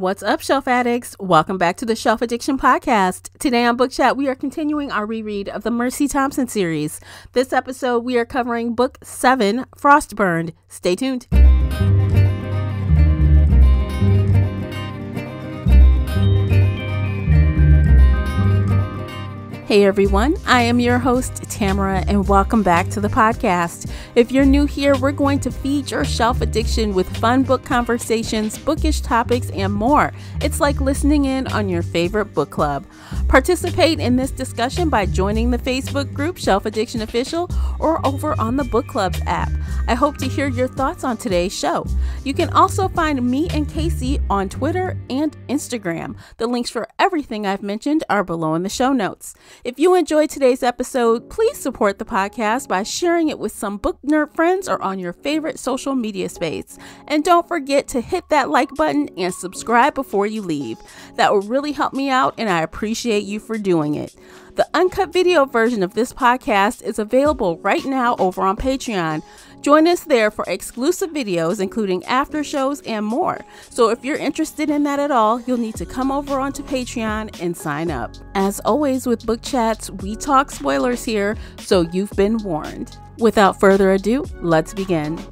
What's up, Shelf Addicts? Welcome back to the Shelf Addiction Podcast. Today on Book Chat, we are continuing our reread of the Mercy Thompson series. This episode, we are covering Book 7, Frostburned. Stay tuned. Hey everyone, I am your host, Tamara, and welcome back to the podcast. If you're new here, we're going to feed your shelf addiction with fun book conversations, bookish topics, and more. It's like listening in on your favorite book club. Participate in this discussion by joining the Facebook group Shelf Addiction Official or over on the Book Clubs app. I hope to hear your thoughts on today's show. You can also find me and Casey on Twitter and Instagram. The links for everything I've mentioned are below in the show notes. If you enjoyed today's episode, please support the podcast by sharing it with some book nerd friends or on your favorite social media space. And don't forget to hit that like button and subscribe before you leave. That will really help me out, and I appreciate you for doing it. The uncut video version of this podcast is available right now over on Patreon. Join us there for exclusive videos, including after shows and more. So if you're interested in that at all, you'll need to come over onto Patreon and sign up. As always with Book Chats, we talk spoilers here, so you've been warned. Without further ado, let's begin.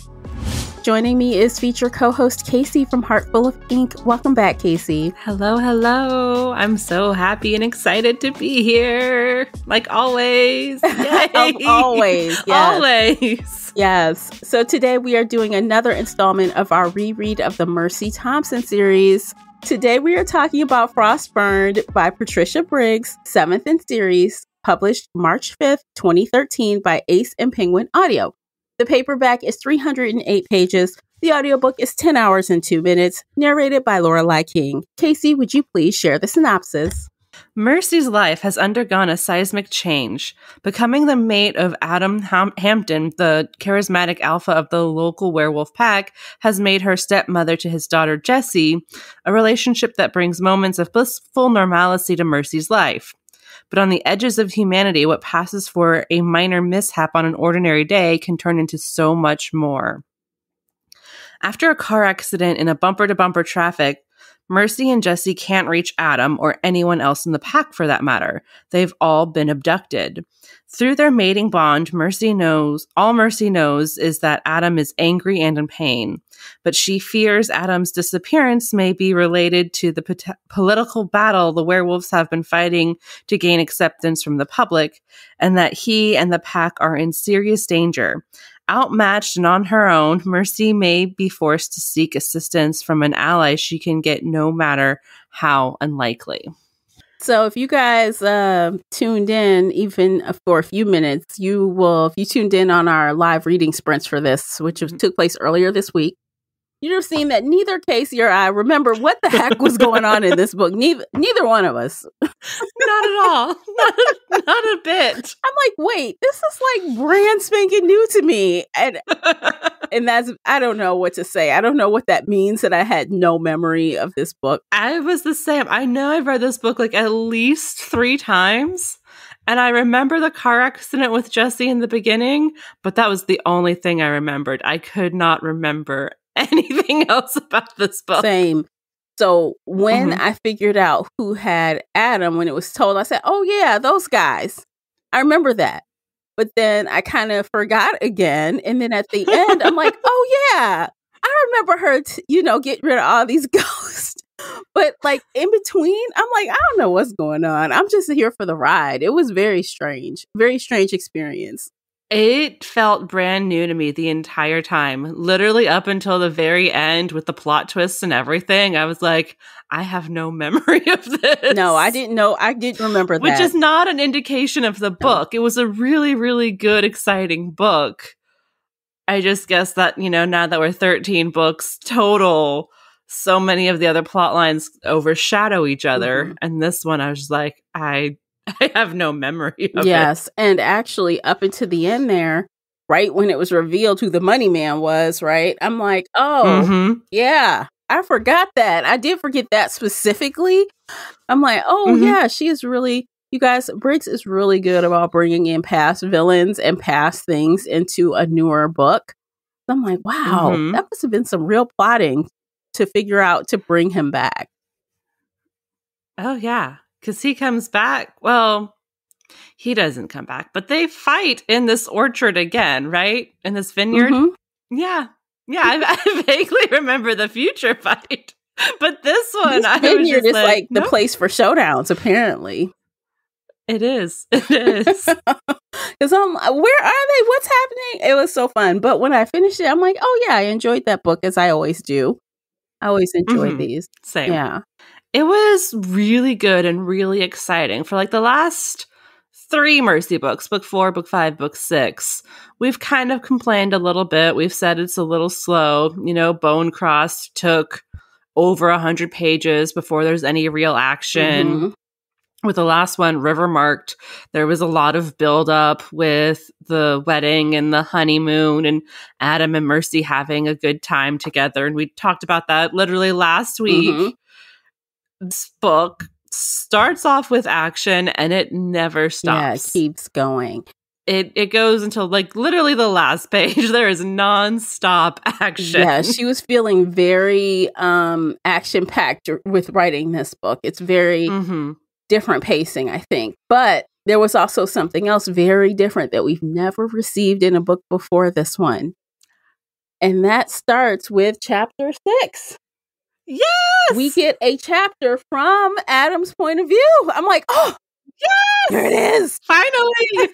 Joining me is feature co-host Casey from Heartful of Ink. Welcome back, Casey. Hello. I'm so happy and excited to be here. Like always. Yay. Always. Yes. Always. Yes. So today we are doing another installment of our reread of the Mercy Thompson series. Today we are talking about Frostburned by Patricia Briggs, 7th in series, published March 5th, 2013 by Ace and Penguin Audio. The paperback is 308 pages. The audiobook is 10 hours and 2 minutes, narrated by Lorelei King. Casey, would you please share the synopsis? Mercy's life has undergone a seismic change. Becoming the mate of Adam Hampton, the charismatic alpha of the local werewolf pack, has made her stepmother to his daughter Jessie, a relationship that brings moments of blissful normalcy to Mercy's life. But on the edges of humanity, what passes for a minor mishap on an ordinary day can turn into so much more. After a car accident in a bumper-to-bumper traffic, Mercy and Jessie can't reach Adam or anyone else in the pack for that matter. They've all been abducted. Through their mating bond, all Mercy knows is that Adam is angry and in pain. But she fears Adam's disappearance may be related to the political battle the werewolves have been fighting to gain acceptance from the public, and that he and the pack are in serious danger. Outmatched and on her own, Mercy may be forced to seek assistance from an ally she can get no matter how unlikely. So if you guys tuned in even for a few minutes, if you tuned in on our live reading sprints for this, which took place earlier this week, you'd have seen that neither Casey or I remember what the heck was going on in this book. Neither one of us. Not at all. Not a bit. I'm like, wait, this is like brand spanking new to me. And that's, I don't know what to say. I don't know what that means that I had no memory of this book. I was the same. I know I've read this book like at least 3 times. And I remember the car accident with Jessie in the beginning, but that was the only thing I remembered. I could not remember anything else about this book. Same. So when I figured out who had Adam, when it was told, I said, oh yeah, those guys. I remember that. But then I kind of forgot again. And then at the end, I'm like, oh yeah, I remember her, get rid of all these ghosts. But like in between, I'm like, I don't know what's going on. I'm just here for the ride. It was very strange experience. It felt brand new to me the entire time, literally up until the very end with the plot twists and everything. I was like, I have no memory of this. No, I didn't know. I didn't remember that. Which is not an indication of the book. It was a really, really good, exciting book. I just guess that, now that we're 13 books total, so many of the other plot lines overshadow each other. And this one, I was just like, I have no memory of it. Yes, and actually up until the end there, right when it was revealed who the money man was, right? I'm like, oh, yeah, I forgot that. I did forget that specifically. I'm like, oh, yeah, she is really, you guys, Briggs is really good about bringing in past villains and past things into a newer book. I'm like, wow, that must have been some real plotting to figure out to bring him back. Oh, yeah. Because he comes back. Well, he doesn't come back, but they fight in this orchard again, right? In this vineyard. Mm-hmm. Yeah. Yeah. I vaguely remember the future fight. But this one, This I was vineyard just is like, like the nope. place for showdowns, apparently. It is. It is. Because I'm, where are they? What's happening? It was so fun. But when I finished it, I'm like, oh yeah, I enjoyed that book, as I always do. I always enjoy these. Same. Yeah. It was really good and really exciting. For like the last 3 Mercy books, book 4, book 5, book 6, we've kind of complained a little bit. We've said it's a little slow. You know, Bone Crossed took over 100 pages before there's any real action. Mm-hmm. With the last one, River Marked, there was a lot of buildup with the wedding and the honeymoon and Adam and Mercy having a good time together. And we talked about that literally last week. Mm-hmm. This book starts off with action and it never stops. Yeah, it keeps going. It goes until like literally the last page. There is nonstop action. Yeah, she was feeling very action-packed with writing this book. It's very different pacing, I think. But there was also something else very different that we've never received in a book before this one. And that starts with chapter 6. Yes! We get a chapter from Adam's point of view. I'm like, oh, yes! There it is. Finally!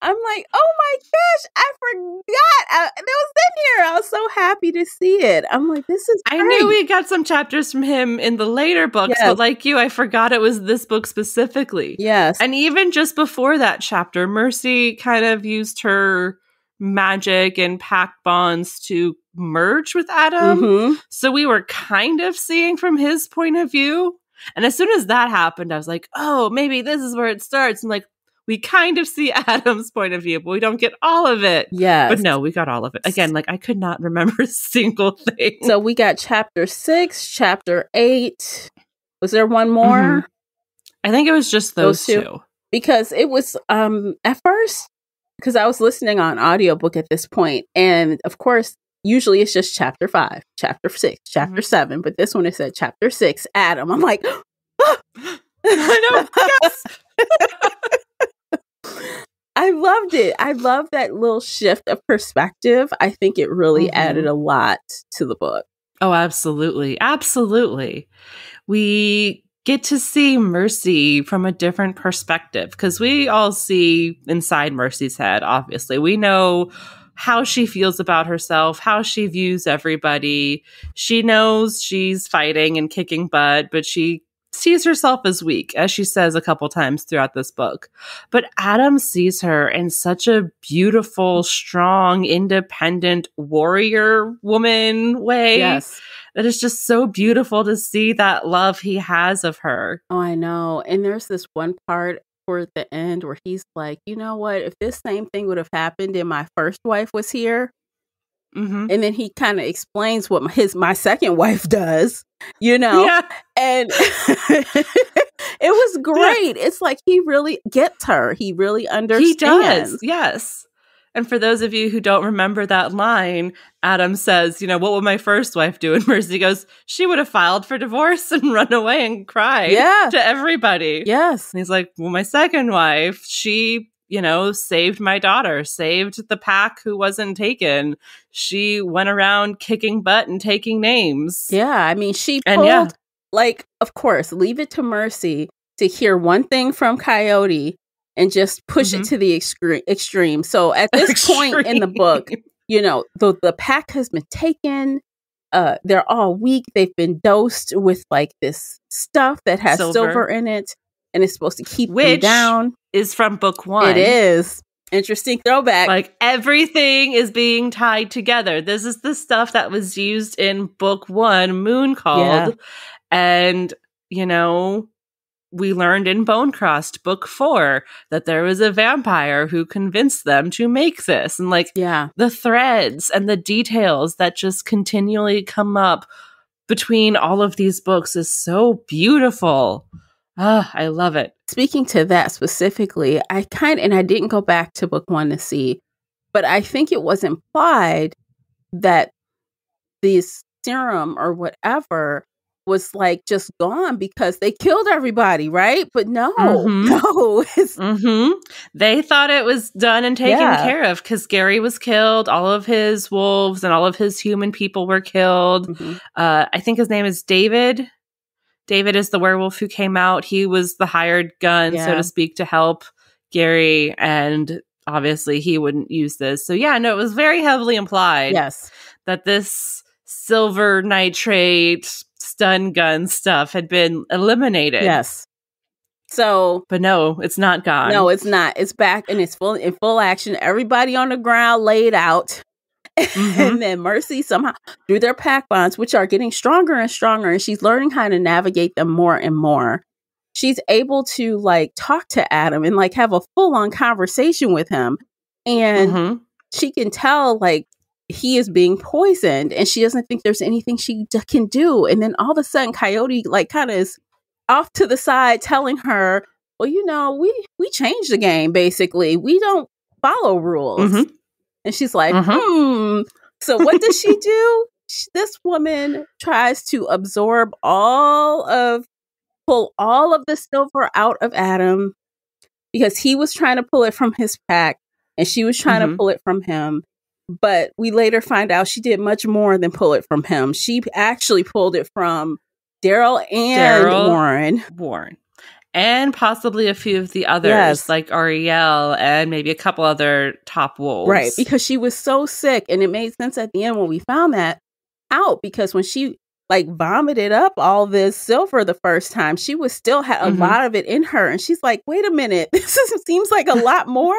I'm like, oh my gosh, I forgot. It was in here. I was so happy to see it. I'm like, this is great. I knew we got some chapters from him in the later books, but like you, I forgot it was this book specifically. Yes. And even just before that chapter, Mercy kind of used her magic and pact bonds to merge with Adam. Mm-hmm. So we were kind of seeing from his point of view. And as soon as that happened, I was like, oh, maybe this is where it starts. And like, we kind of see Adam's point of view, but we don't get all of it. Yes. But no, we got all of it. Again, like I could not remember a single thing. So we got chapter 6, chapter 8. Was there one more? Mm-hmm. I think it was just those two. Because it was, at first, because I was listening on audiobook at this point, and of course, usually it's just chapter 5, chapter 6, chapter 7, but this one it said chapter 6, Adam. I'm like, oh! I know, yes! I loved it. I love that little shift of perspective. I think it really added a lot to the book. Oh, absolutely. Absolutely. We get to see Mercy from a different perspective because we all see inside Mercy's head, obviously. We know how she feels about herself, how she views everybody. She knows she's fighting and kicking butt, but she sees herself as weak, as she says a couple times throughout this book. But Adam sees her in such a beautiful, strong, independent warrior woman way. Yes. That is just so beautiful to see that love he has of her. Oh, I know. And there's this one part toward the end where he's like, you know what? If this same thing would have happened and my first wife was here, and then he kind of explains what my second wife does, you know? Yeah. And it was great. Yeah. It's like he really gets her. He really understands. He does, yes. And for those of you who don't remember that line, Adam says, you know, what would my first wife do? And Mercy goes, she would have filed for divorce and run away and cried to everybody. Yes. And he's like, well, my second wife, she, you know, saved my daughter, saved the pack who wasn't taken. She went around kicking butt and taking names. Yeah. I mean, she pulled, like, of course, leave it to Mercy to hear one thing from Coyote and just push it to the extreme. So at this point in the book, you know, the pack has been taken. They're all weak. They've been dosed with like this stuff that has silver in it, and it's supposed to keep them down. Is from book 1. It is. Interesting throwback. Like everything is being tied together. This is the stuff that was used in book 1, Moon Called. Yeah. And, you know, we learned in Bonecrossed, book 4, that there was a vampire who convinced them to make this. And like the threads and the details that just continually come up between all of these books is so beautiful. Ah, I love it. Speaking to that specifically, I didn't go back to book 1 to see, but I think it was implied that this serum or whatever was like just gone because they killed everybody, right? But no, Mhm. no. They thought it was done and taken care of because Gary was killed. All of his wolves and all of his human people were killed. Mhm. I think his name is David. David is the werewolf who came out. He was the hired gun, so to speak, to help Gary. And obviously he wouldn't use this. So yeah, no, it was very heavily implied that this silver nitrate stun gun stuff had been eliminated. Yes. So, but no, it's not gone. No, it's not. It's back and it's in full action. Everybody on the ground laid out. And then Mercy somehow, through their pack bonds, which are getting stronger and stronger, and she's learning how to navigate them more and more, she's able to like talk to Adam and like have a full-on conversation with him. And she can tell like he is being poisoned and she doesn't think there's anything she can do. And then all of a sudden Coyote like kind of is off to the side telling her, well, you know, we changed the game, basically. We don't follow rules. And she's like, So what does she do? This woman tries to absorb pull all of the silver out of Adam because he was trying to pull it from his pack and she was trying to pull it from him. But we later find out she did much more than pull it from him. She actually pulled it from Daryl and Warren. And possibly a few of the others, like Ariel and maybe a couple other top wolves. Right, because she was so sick. And it made sense at the end when we found that out. Because when she like vomited up all this silver the first time, she was still had a lot of it in her. And she's like, wait a minute, this seems like a lot more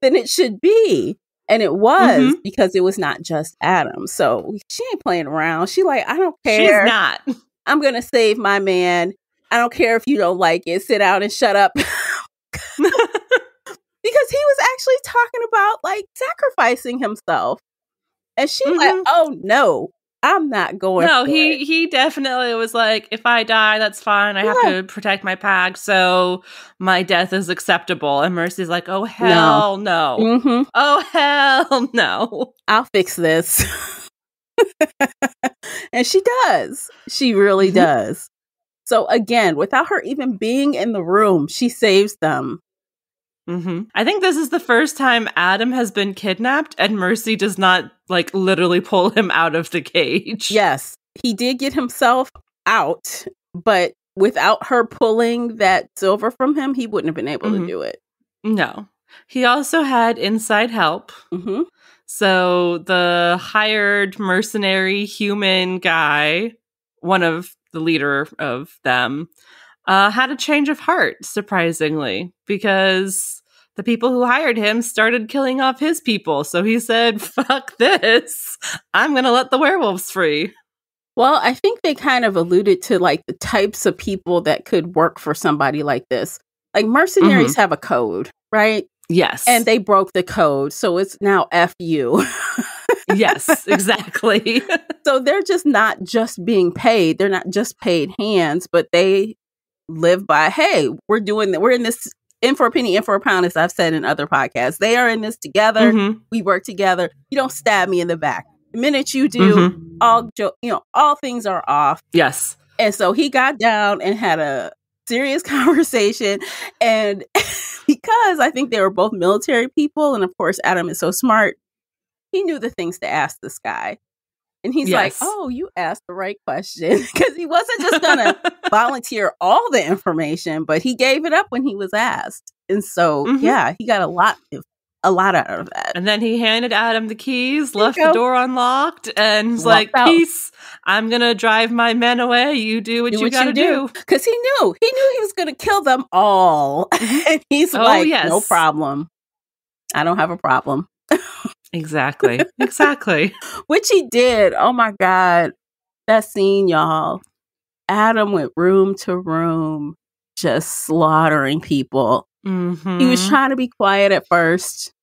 than it should be. And it was because it was not just Adam. So she ain't playing around. She like, I don't care. She's not. I'm going to save my man. I don't care if you don't like it. Sit out and shut up. Because he was actually talking about like sacrificing himself. And she like, oh no, I'm not going. No, he definitely was like, if I die, that's fine. I have to protect my pack. So my death is acceptable. And Mercy's like, oh, hell no. Oh, hell no. I'll fix this. And she does. She really does. So again, without her even being in the room, she saves them. I think this is the first time Adam has been kidnapped and Mercy does not like literally pull him out of the cage. Yes, he did get himself out, but without her pulling that silver from him, he wouldn't have been able to do it. No. He also had inside help. So the hired mercenary human guy, one of the leader of them, had a change of heart, surprisingly, because the people who hired him started killing off his people. So he said, fuck this. I'm going to let the werewolves free. Well, I think they kind of alluded to like the types of people that could work for somebody like this. Like mercenaries have a code, right? Yes. And they broke the code. So it's now F you. Yes, exactly. So they're just not just being paid. They're not just paid hands, but they live by, hey, we're in this in for a penny, in for a pound, as I've said in other podcasts. They are in this together. We work together. You don't stab me in the back. The minute you do, all things are off. Yes. And so he got down and had a serious conversation. And because I think they were both military people, and of course Adam is so smart, he knew the things to ask this guy. And he's like, oh, you asked the right question. Because he wasn't just going to volunteer all the information, but he gave it up when he was asked. And so, yeah, he got a lot out of that. And then he handed Adam the keys, left the door unlocked, and was like, peace. I'm going to drive my men away. You do what you got to do. Because he knew he was going to kill them all. And he's no problem. I don't have a problem. Exactly. Which he did. Oh my God. That scene, y'all. Adam went room to room, just slaughtering people. He was trying to be quiet at first,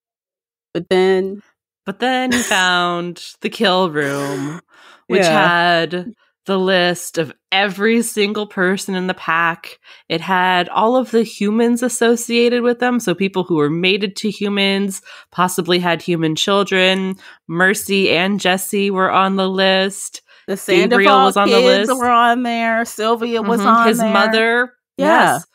but then he found the kill room, which had the list of every single person in the pack. It had all of the humans associated with them. So people who were mated to humans, possibly had human children. Mercy and Jesse were on the list. The Gabriel Sandoval was on the kids list. were on there. Sylvia was on His there. mother. Yeah. Yes.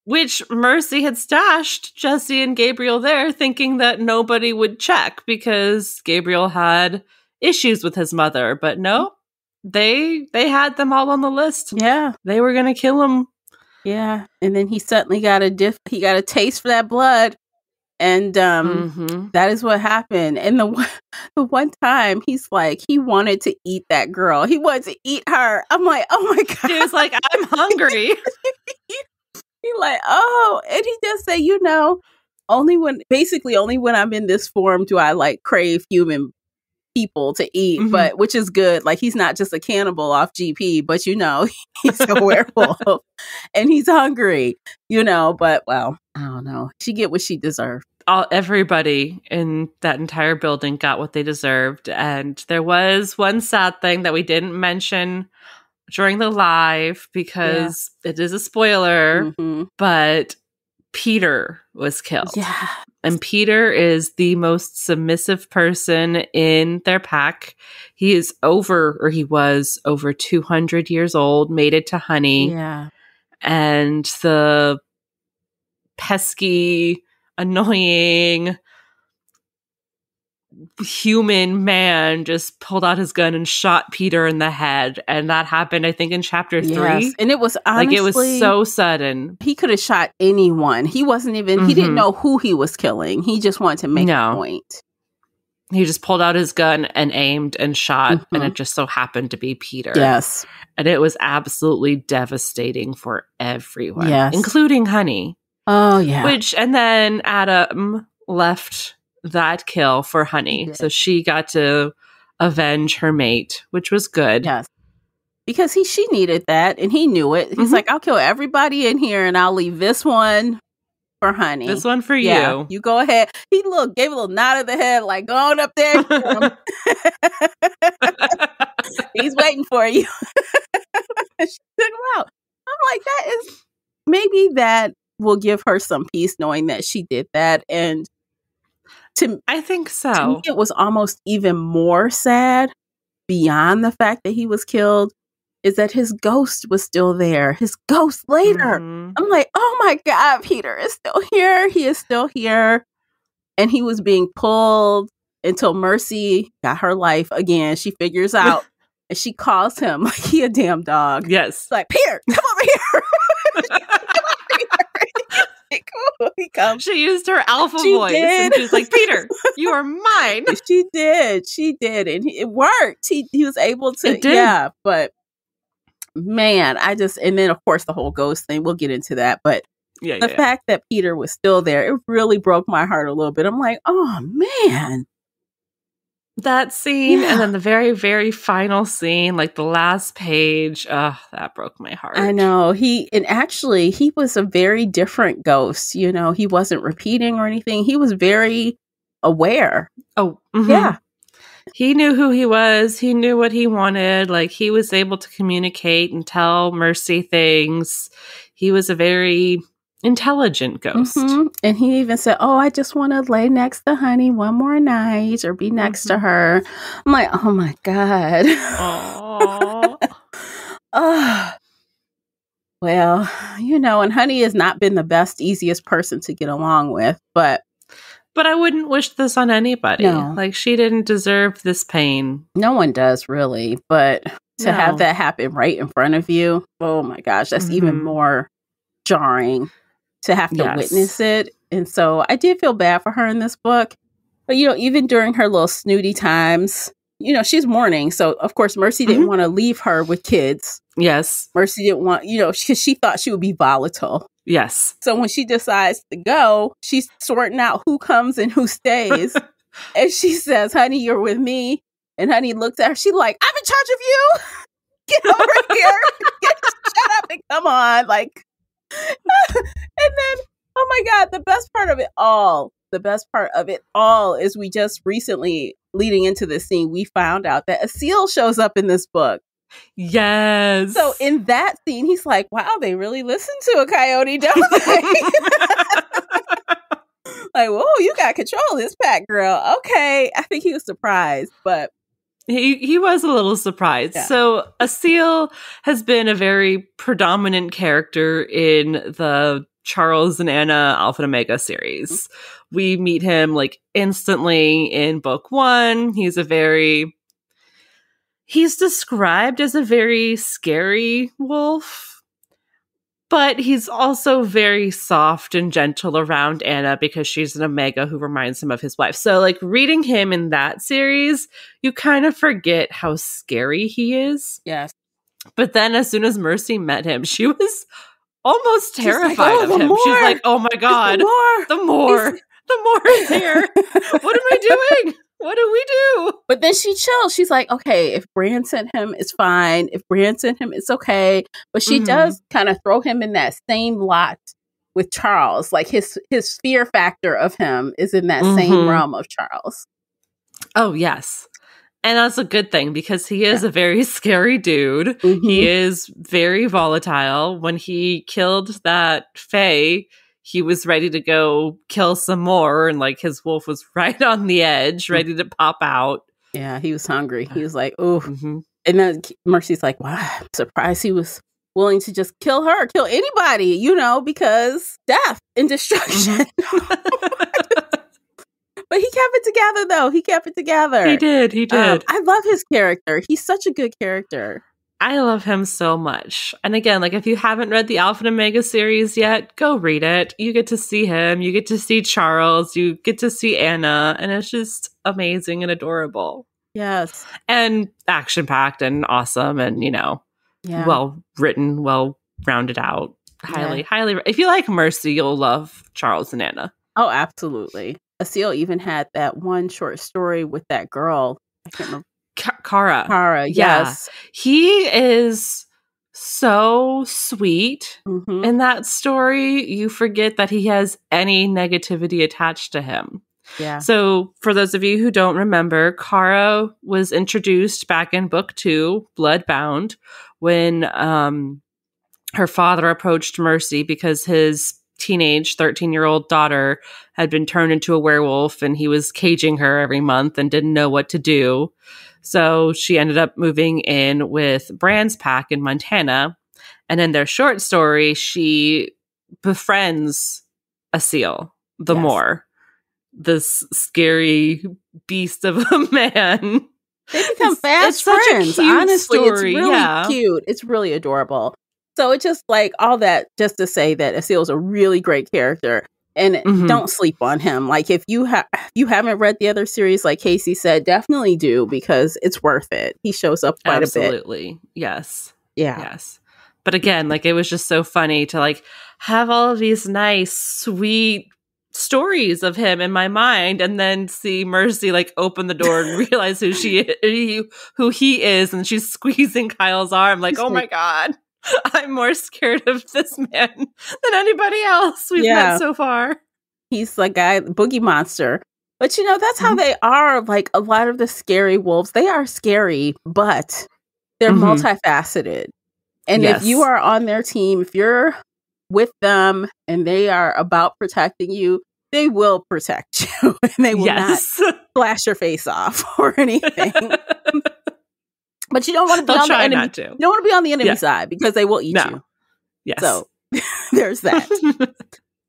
Which Mercy had stashed Jesse and Gabriel there, thinking that nobody would check because Gabriel had issues with his mother. But no, they had them all on the list. Yeah. They were going to kill him. Yeah. And then he suddenly got he got a taste for that blood. And that is what happened. And the one time he's like, he wanted to eat that girl. He wanted to eat her. I'm like, oh my God. He was like, I'm hungry. He's like, oh. And he just said, only when I'm in this form do I like crave human people to eat, but which is good. Like, he's not just a cannibal off GP, but he's a werewolf and he's hungry, but well, I don't know. She get what she deserved. Everybody in that entire building got what they deserved. And there was one sad thing that we didn't mention during the live because it is a spoiler, but Peter was killed. Yeah. And Peter is the most submissive person in their pack. He was over 200 years old, made it to Honey. Yeah. And the pesky, annoying human man just pulled out his gun and shot Peter in the head. And that happened, I think, in chapter 3. And it was honestly, it was so sudden. He could have shot anyone. He wasn't even, he didn't know who he was killing. He just wanted to make a point. He just pulled out his gun and aimed and shot, and it just so happened to be Peter. Yes. And it was absolutely devastating for everyone, yes, including Honey. Oh, yeah. And then Adam left that kill for Honey. So she got to avenge her mate, which was good. Yes. Because she needed that, and he knew it. He's like, I'll kill everybody in here, and I'll leave this one for Honey. This one for you. You go ahead. He gave a little nod of the head, like, go on up there. He's waiting for you. She took him out. I'm like, maybe that will give her some peace knowing that she did that. And I think so. To me, it was almost even more sad beyond the fact that he was killed is that his ghost was still there. His ghost later. I'm like, oh my God, Peter is still here. He is still here. And he was being pulled until Mercy got her life again. She figures out and she calls him like he a damn dog. Yes. It's like, Peter, come over here. Cool. He comes. She used her alpha voice and she was like, Peter, you are mine. She did. And it worked. He was able to. It did. Yeah, but man, and then of course the whole ghost thing, we'll get into that, but the fact that Peter was still there, it really broke my heart a little bit. I'm like, oh man. That scene and then the very, very final scene, like the last page, that broke my heart. I know. He was a very different ghost. He wasn't repeating or anything. He was very aware. Oh, yeah. He knew who he was. He knew what he wanted. Like, he was able to communicate and tell Mercy things. He was a very intelligent ghost. And he even said, oh, I just want to lay next to Honey one more night or be next to her. I'm like, oh my God. Oh. Well, and Honey has not been the best, easiest person to get along with, but I wouldn't wish this on anybody. No. Like, she didn't deserve this pain. No one does, really. But to have that happen right in front of you, oh my gosh, that's even more jarring to have to witness it. And so I did feel bad for her in this book. But, even during her little snooty times, she's mourning. So, of course, Mercy didn't want to leave her with kids. Yes. Mercy didn't want, because she thought she would be volatile. Yes. So when she decides to go, she's sorting out who comes and who stays. And she says, Honey, you're with me. And Honey looks at her. She's like, I'm in charge of you. Get over here. Shut up and come on. Like, and then, oh my God, the best part of it all is we just recently, leading into this scene, we found out that a seal shows up in this book. Yes. So in that scene, he's like, wow, they really listen to a coyote, don't they? Like, whoa, you got control of this pack, girl. Okay. I think he was surprised, but He was a little surprised. Yeah. So Asil has been a very predominant character in the Charles and Anna Alpha and Omega series. We meet him like instantly in book 1. He's described as a very scary wolf. But he's also very soft and gentle around Anna because she's an Omega who reminds him of his wife. So, like, reading him in that series, you kind of forget how scary he is. Yes. But then as soon as Mercy met him, she was almost terrified like, of him. More. She's like, oh my God, the more is here. What am I doing? What do we do? But then she chills. She's like, okay, if Bran sent him, it's fine. If Bran sent him, it's okay. But she does kind of throw him in that same lot with Charles. Like his fear factor of him is in that same realm of Charles. Oh, yes. And that's a good thing because he is a very scary dude. He is very volatile. When he killed that Fae, he was ready to go kill some more, and like his wolf was right on the edge, ready to pop out. Yeah, he was hungry. He was like, "Oh!" And then Mercy's like, "Wow, I'm surprised he was willing to just kill her, kill anybody, because death and destruction." But he kept it together, though. He kept it together. He did. I love his character. He's such a good character. I love him so much. And again, like if you haven't read the Alpha and Omega series yet, go read it. You get to see him. You get to see Charles. You get to see Anna. And it's just amazing and adorable. Yes. And action-packed and awesome and, well written, well rounded out. Highly. If you like Mercy, you'll love Charles and Anna. Oh, absolutely. Asil even had that one short story with that girl. I can't remember. Kara, yes. He is so sweet in that story. You forget that he has any negativity attached to him. Yeah. So for those of you who don't remember, Kara was introduced back in book 2, Bloodbound, when her father approached Mercy because his teenage 13-year-old daughter had been turned into a werewolf and he was caging her every month and didn't know what to do. So she ended up moving in with Bran's pack in Montana. And in their short story, she befriends Asil the more. This scary beast of a man. They become fast friends. Honestly, story. It's really cute. It's really adorable. So it's just like all that just to say that Asil is a really great character. And don't sleep on him. Like if you haven't read the other series, like Casey said, definitely do because it's worth it. He shows up quite a bit. Absolutely. Yes. Yeah. Yes. But again, like it was just so funny to like have all of these nice, sweet stories of him in my mind and then see Mercy like open the door and realize who he is, and she's squeezing Kyle's arm like, oh my God. I'm more scared of this man than anybody else we've met so far. He's the guy, the boogie monster. But that's how they are. Like a lot of the scary wolves, they are scary, but they're multifaceted. And if you are on their team, if you're with them and they are about protecting you, they will protect you. And they will not flash your face off or anything. But you don't want to be on the enemy. You don't want to be on the enemy side because they will eat you. Yes. So there's that.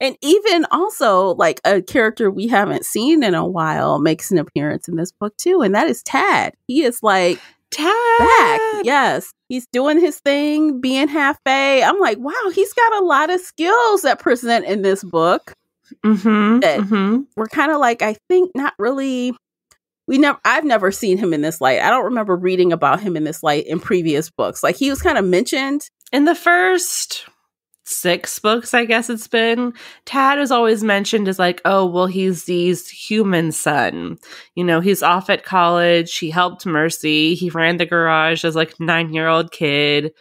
And even also like a character we haven't seen in a while makes an appearance in this book too. And that is Tad. He is like back. Yes. He's doing his thing, being half Fae. I'm like, wow, he's got a lot of skills that present in this book. That we're kind of like, I think not really. I've never seen him in this light. I don't remember reading about him in this light in previous books. Like he was kind of mentioned in the first 6 books, I guess it's been. Tad is always mentioned as like, oh, well, he's Zee's human son. He's off at college. He helped Mercy. He ran the garage as like 9-year-old kid,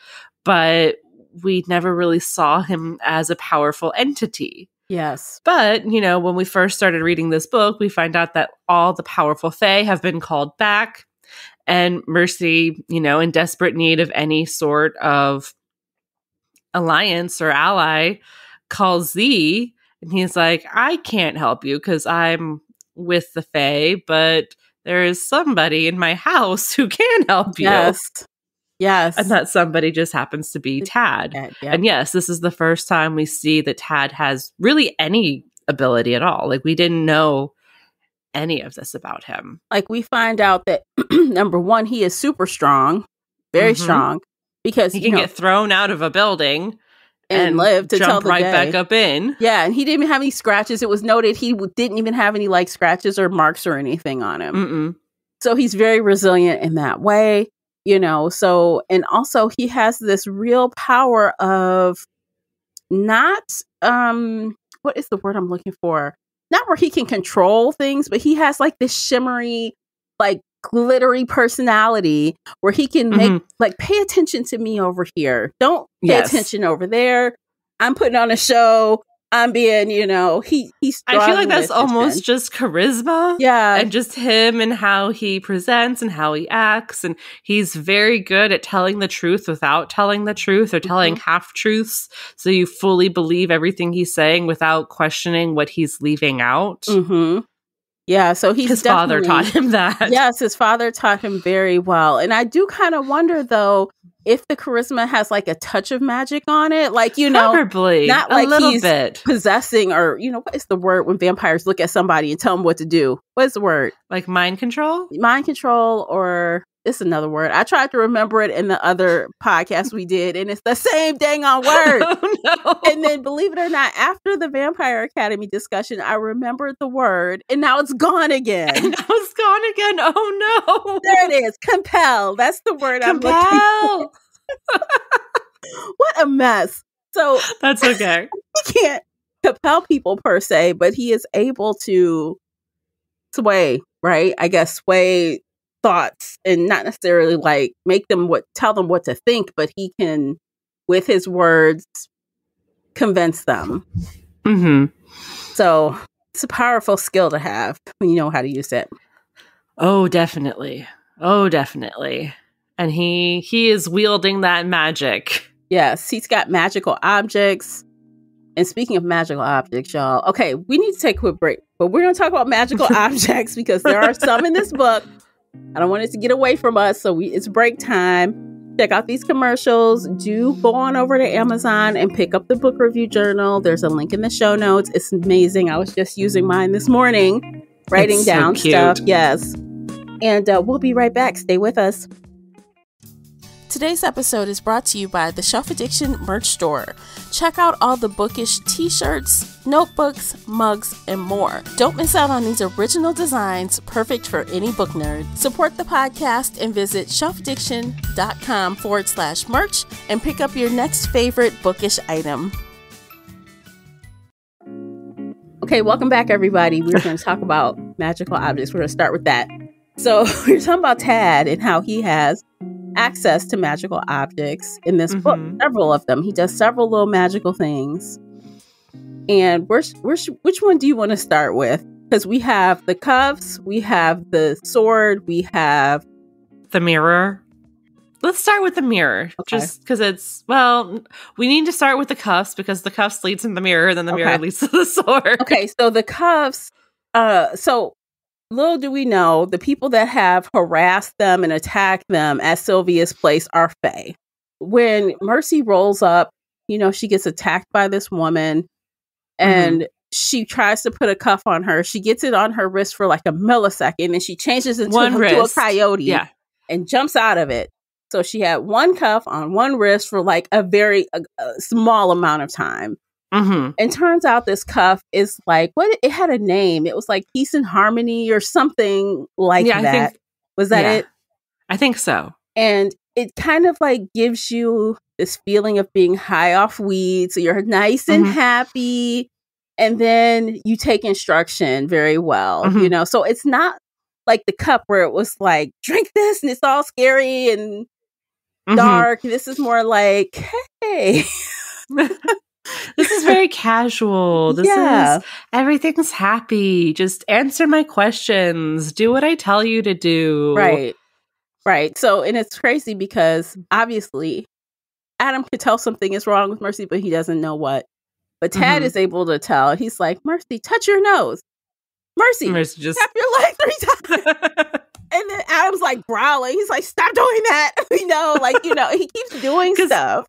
but we never really saw him as a powerful entity. Yes. But, when we first started reading this book, we find out that all the powerful Fae have been called back. And Mercy, in desperate need of any sort of alliance or ally, calls Z. And he's like, I can't help you because I'm with the Fae, but there is somebody in my house who can help you. Yes. And that somebody just happens to be Tad. Yep. And yes, this is the first time we see that Tad has really any ability at all. Like, we didn't know any of this about him. Like, we find out that, number one, he is super strong, very strong, because he can get thrown out of a building and live to jump tell the right day. back up in. Yeah, and he didn't even have any scratches. It was noted he didn't even have any like scratches or marks or anything on him. So he's very resilient in that way, so, and also he has this real power of not, what is the word I'm looking for? Not where he can control things, but he has like this shimmery, like glittery personality where he can make like, pay attention to me over here. Don't pay attention over there. I'm putting on a show. I'm being, he's I feel like that's almost just charisma. Yeah. And just him and how he presents and how he acts. And he's very good at telling the truth without telling the truth or telling half truths. So you fully believe everything he's saying without questioning what he's leaving out. Yeah, so his father taught him that. Yes, his father taught him very well. And I do kind of wonder, though, if the charisma has like a touch of magic on it. Like, probably not like a little bit possessing or, what is the word when vampires look at somebody and tell them what to do? What is the word? Like mind control? Mind control, or it's another word. I tried to remember it in the other podcast we did, and it's the same dang on word. Oh, no. And then, believe it or not, after the Vampire Academy discussion, I remembered the word, and now it's gone again. Oh, no. There it is. Compel. That's the word I'm looking for. What a mess. So that's okay. He can't compel people per se, but he is able to sway, right? I guess sway thoughts and not necessarily like tell them what to think, but he can, with his words, convince them. So it's a powerful skill to have when you know how to use it. Oh, definitely. And he is wielding that magic. Yes, he's got magical objects. And speaking of magical objects, y'all, okay, we need to take a quick break, but we're going to talk about magical objects because there are some in this book. I don't want it to get away from us, so it's break time. Check out these commercials. Do go on over to Amazon and pick up the book review journal. There's a link in the show notes. It's amazing. I was just using mine this morning, writing down stuff. Yes. And we'll be right back. Stay with us. Today's episode is brought to you by the Shelf Addiction merch store. Check out all the bookish t-shirts, notebooks, mugs, and more. Don't miss out on these original designs, perfect for any book nerd. Support the podcast and visit shelfaddiction.com/merch and pick up your next favorite bookish item. Okay, welcome back, everybody. We're going to talk about magical objects. We're going to start with that. So we're talking about Tad and how he has access to magical objects in this book. Several of them. He does several little magical things. And which one do you want to start with? Because we have the cuffs, we have the sword, we have the mirror. Let's start with the mirror. Okay. Just because we need to start with the cuffs because the cuffs leads to the mirror, then the mirror leads to the sword. Okay, so the cuffs, so little do we know, the people that have harassed them and attacked them at Sylvia's place are Fae. When Mercy rolls up, she gets attacked by this woman and she tries to put a cuff on her. She gets it on her wrist for like a millisecond and she changes into a coyote and jumps out of it. So she had one cuff on one wrist for like a very small amount of time. And turns out this cuff is like, it had a name. It was like Peace and Harmony or something like that. Was that it? I think so. And it kind of like gives you this feeling of being high off weed. So you're nice and happy. And then you take instruction very well, So it's not like the cup where it was like, drink this and it's all scary and dark. This is more like, hey. This is very casual. This is everything's happy. Just answer my questions. Do what I tell you to do. Right. So, and it's crazy because obviously Adam could tell something is wrong with Mercy, but he doesn't know what. But Tad is able to tell. He's like, Mercy, touch your nose. Mercy just tap your leg 3 times. And then Adam's like growling. He's like, stop doing that. He keeps doing stuff.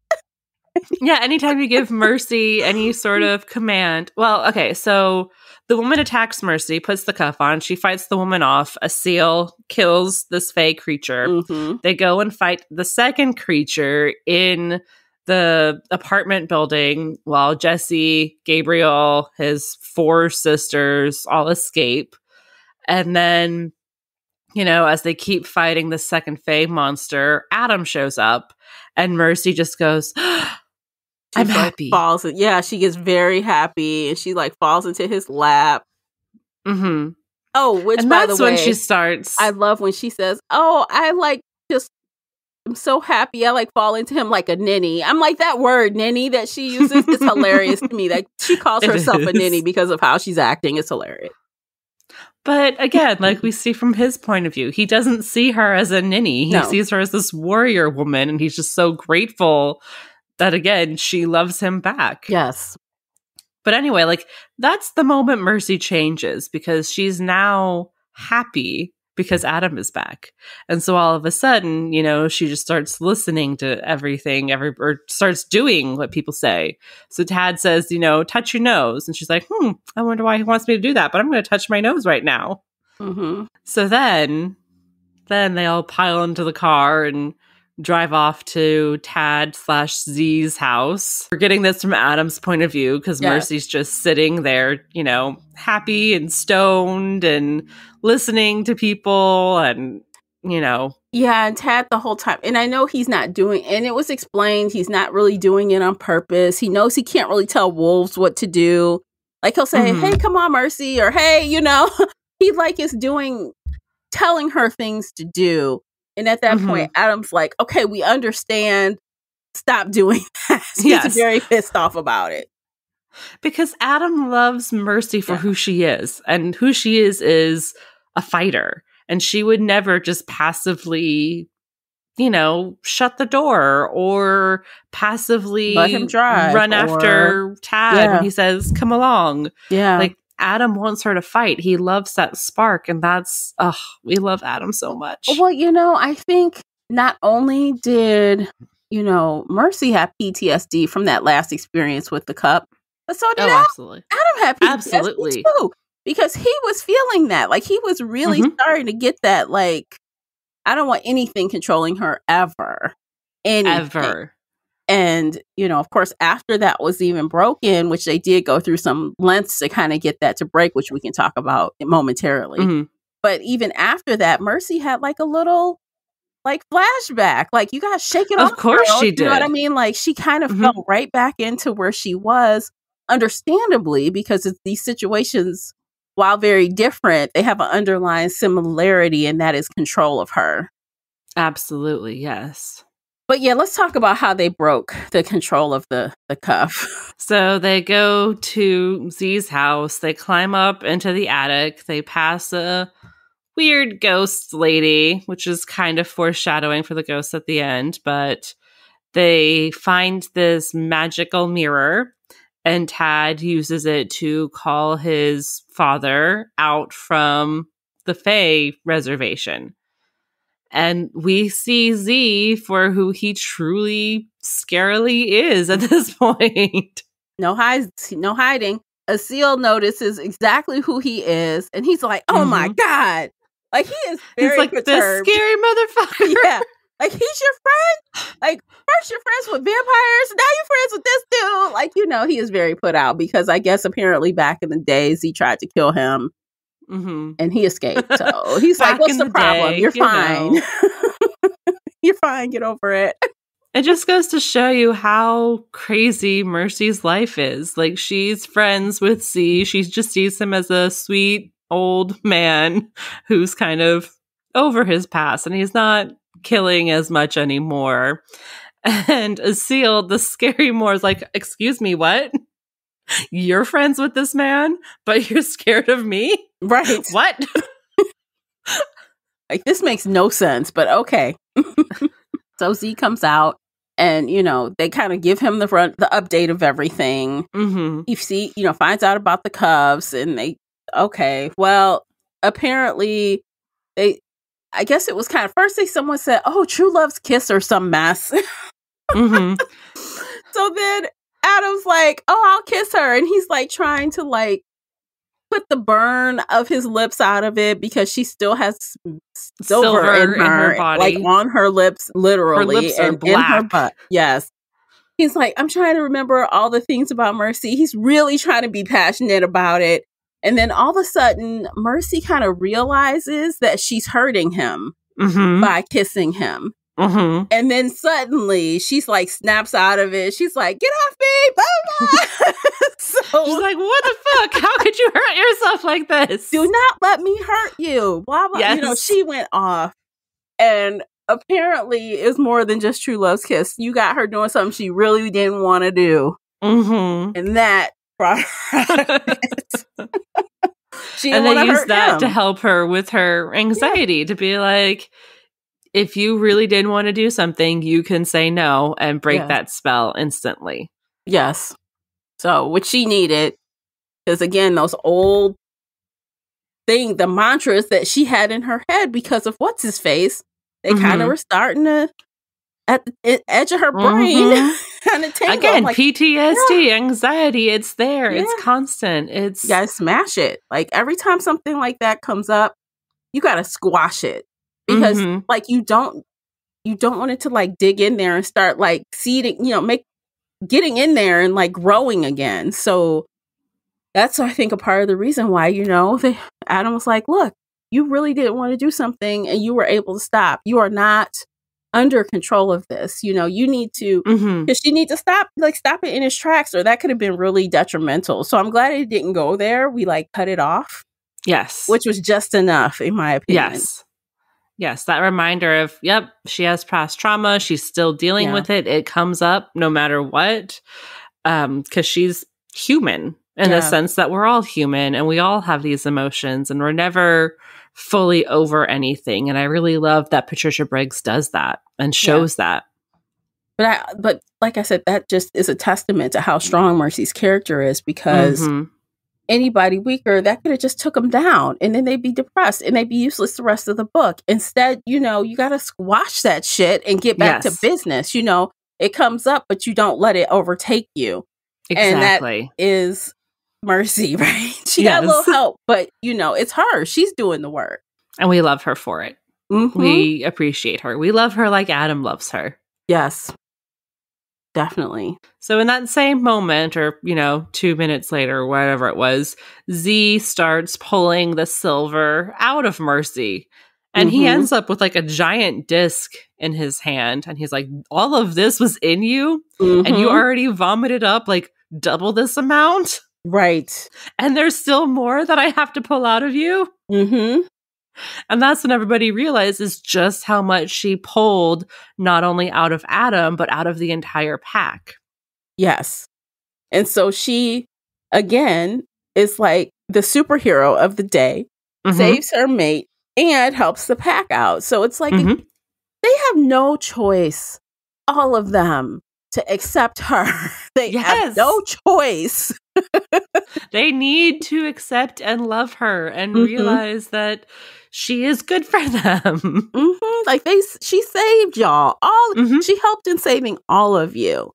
Yeah, anytime you give Mercy any sort of command. Well, okay, so the woman attacks Mercy, puts the cuff on. She fights the woman off. A seal kills this fey creature. Mm-hmm. They go and fight the second creature in the apartment building while Jesse, Gabriel, his 4 sisters all escape. And then, as they keep fighting the second fey monster, Adam shows up and Mercy just goes, I'm happy. She gets very happy and she falls into his lap. Mm-hmm. Oh, which, and by the that's way, when she starts. I love when she says, "Oh, I'm so happy. I fall into him like a ninny." I'm like, that word ninny that she uses is hilarious to me. That she calls herself a ninny because of how she's acting. It's hilarious. But again, we see from his point of view, he doesn't see her as a ninny. He sees her as this warrior woman, and he's just so grateful that, again, she loves him back. Yes. But anyway, that's the moment Mercy changes, because she's now happy because Adam is back. And so all of a sudden, she just starts listening to everything, or starts doing what people say. So Tad says, touch your nose. And she's like, I wonder why he wants me to do that, but I'm going to touch my nose right now. Mm-hmm. So then they all pile into the car and drive off to Tad/Z's house. We're getting this from Adam's point of view because Mercy's just sitting there, happy and stoned and listening to people and, Yeah, and Tad the whole time. And I know he's not doing, and it was explained, he's not really doing it on purpose. He knows he can't really tell wolves what to do. He'll say, hey, come on, Mercy, or hey, he is telling her things to do. And at that point, Adam's like, okay, we understand. Stop doing that. He's very pissed off about it. Because Adam loves Mercy for who she is. And who she is a fighter. And she would never just passively, shut the door or passively let him drive, run after Tad when he says, come along. Yeah. Adam wants her to fight. He loves that spark. And that's, we love Adam so much. Well, I think not only did, Mercy have PTSD from that last experience with the cup, but so did Adam. Absolutely. Adam had PTSD too, because he was feeling that. He was really starting to get that, I don't want anything controlling her ever. Ever. And, of course, after that was even broken, which they did go through some lengths to kind of get that to break, which we can talk about momentarily. Mm-hmm. But even after that, Mercy had a little flashback. You got to shake it off. Of course girl. she did. You know what I mean? She kind of fell right back into where she was, understandably, because these situations, while very different, they have an underlying similarity, and that is control of her. Absolutely, yes. But yeah, let's talk about how they broke the control of the cuff. So they go to Z's house. They climb up into the attic. They pass a weird ghost lady, which is kind of foreshadowing for the ghosts at the end. But they find this magical mirror, and Tad uses it to call his father out from the Fae reservation. And we see Z for who he truly scarily is at this point. No hiding. Asil notices exactly who he is, and he's like, oh my God. He is very perturbed. This scary motherfucker. Yeah. He's your friend? First you're friends with vampires, now you're friends with this dude. He is very put out because I guess apparently back in the day, Z tried to kill him. Mm-hmm. And he escaped. So he's like, what's the problem? You're fine. You're fine. Get over it. It just goes to show you how crazy Mercy's life is. She's friends with Z. She just sees him as a sweet old man who's kind of over his past, and he's not killing as much anymore. And Asil, the scary Moor, is like, excuse me, what? You're friends with this man, but you're scared of me? Right. What? This makes no sense, but okay. So Z comes out and, they kind of give him the update of everything. Mm-hmm. He finds out about the Cubs and apparently I guess it was kind of first thing someone said, oh, true love's kiss or some mess. Mm-hmm. So then Adam's like, oh, I'll kiss her. And he's like trying to like put the burn of his lips out of it because she still has silver in her body. Like on her lips, literally. Her lips are black. In her butt. Yes. He's like, I'm trying to remember all the things about Mercy. He's really trying to be passionate about it. And then all of a sudden, Mercy kind of realizes that she's hurting him by kissing him. Mm-hmm. And then suddenly she's like snaps out of it. She's like, get off me. Blah, blah. So, she's like, what the fuck? How could you hurt yourself like this? Do not let me hurt you. Blah, blah. Yes. You know, she went off. And apparently it's more than just true love's kiss. You got her doing something she really didn't want to do. Mm-hmm. And that brought her She and they used that to help her with her anxiety, to be like, if you really didn't want to do something, you can say no and break that spell instantly. Yes. So, which she needed, because again, those old the mantras that she had in her head because of what's his face, they kind of were starting to at the edge of her brain kind of tingle. Again, like, PTSD, anxiety, it's there. Yeah. It's constant. It's you gotta smash it. Like every time something like that comes up, you gotta squash it. Because like you don't want it to like dig in there and start like seeding, getting in there and like growing again. So that's, I think, a part of the reason why, Adam was like, look, you really didn't want to do something and you were able to stop. You are not under control of this. You need to, because you need to stop it in its tracks, or that could have been really detrimental. So I'm glad it didn't go there. We like cut it off. Yes. Which was just enough, in my opinion. Yes, that reminder of, yep, she has past trauma. She's still dealing with it. It comes up no matter what, because she's human in the sense that we're all human and we all have these emotions and we're never fully over anything. And I really love that Patricia Briggs does that and shows that. But like I said, that just is a testament to how strong Mercy's character is, because anybody weaker, that could have just took them down and then they'd be depressed and they'd be useless the rest of the book. Instead, you got to squash that shit and get back to business. It comes up, but you don't let it overtake you. Exactly. And that is Mercy, right? She got a little help, but it's her. She's doing the work. And we love her for it. We appreciate her. We love her like Adam loves her. Yes. Definitely. So in that same moment, or, 2 minutes later, whatever it was, Z starts pulling the silver out of Mercy. And he ends up with like a giant disc in his hand. And he's like, all of this was in you? And you already vomited up like double this amount? Right. And there's still more that I have to pull out of you? And that's when everybody realizes just how much she pulled, not only out of Adam, but out of the entire pack. Yes. And so she, again, is like the superhero of the day, saves her mate, and helps the pack out. So it's like they have no choice, all of them, to accept her. They have no choice. They need to accept and love her and realize that she is good for them. Like she saved y'all. She helped in saving all of you.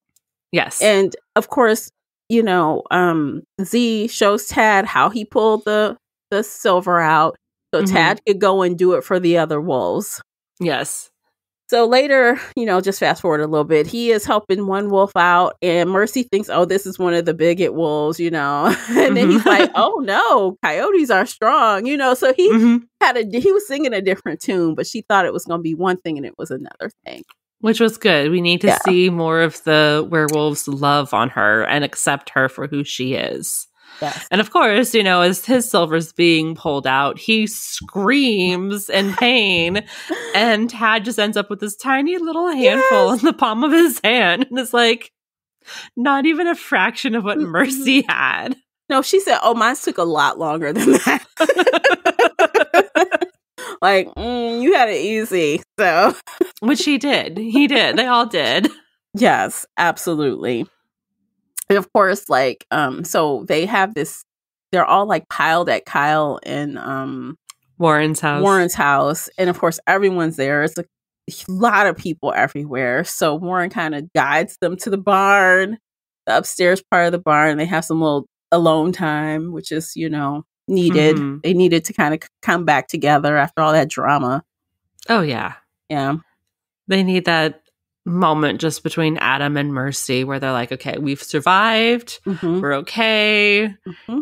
Yes. And of course, Z shows Tad how he pulled the silver out so Tad could go and do it for the other wolves. Yes. So later, just fast forward a little bit, he is helping one wolf out and Mercy thinks, oh, this is one of the bigot wolves, and then he's like, oh no, coyotes are strong, so he he was singing a different tune, but she thought it was going to be one thing and it was another thing. Which was good. We need to see more of the werewolves love on her and accept her for who she is. Yes. And of course, as his silver's being pulled out, he screams in pain and Tad just ends up with this tiny little handful in the palm of his hand. And it's like, not even a fraction of what Mercy had. No, she said, oh, mine took a lot longer than that. Like, you had it easy. So, which he did. He did. They all did. Yes, absolutely. And of course, so they have this, they're all like piled at Kyle and Warren's house. And of course, everyone's there. It's a lot of people everywhere. So Warren kind of guides them to the barn, the upstairs part of the barn. They have some little alone time, which is, needed. Mm-hmm. They needed to kind of come back together after all that drama. Oh, yeah. Yeah. They need that moment just between Adam and Mercy where they're like, okay, we've survived. Mm-hmm. We're okay. Mm-hmm.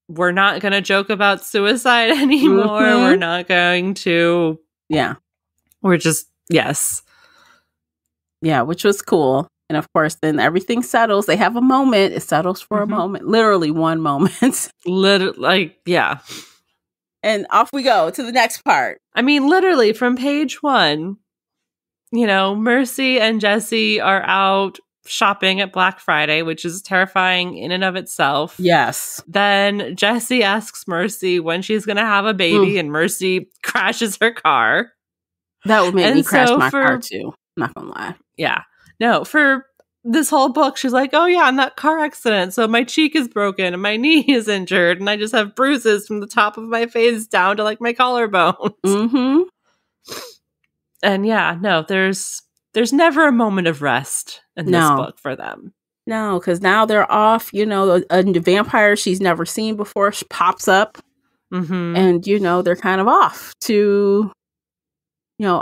We're not going to joke about suicide anymore. Mm-hmm. We're not going to. Yeah. We're just, yes. Yeah, which was cool. And of course, then everything settles. They have a moment. It settles for a moment. Literally one moment. Yeah. And off we go to the next part. I mean, literally from page 1, Mercy and Jesse are out shopping at Black Friday, which is terrifying in and of itself. Yes. Then Jesse asks Mercy when she's going to have a baby, and Mercy crashes her car. That would make me crash my car too. I'm not going to lie. Yeah. No, for this whole book, she's like, oh yeah, in that car accident, so my cheek is broken and my knee is injured and I just have bruises from the top of my face down to like my collarbones. Mm-hmm. And yeah, no, there's never a moment of rest in this book for them. No, because now they're off, a vampire she's never seen before pops up. Mm-hmm. And, they're kind of off to,